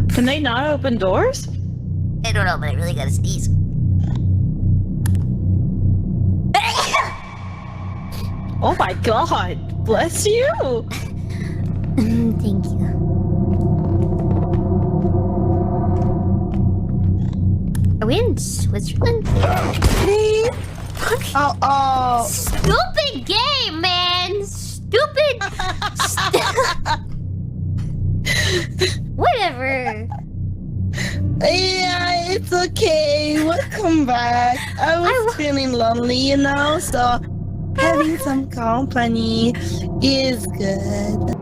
Can they not open doors? I don't know, but I really gotta sneeze. Oh my god! Bless you! Thank you. Are we in Switzerland? Oh. Stupid game, man! Stupid! Whatever. Yeah, it's okay. Welcome back. I was feeling lonely, you know, so having some company is good.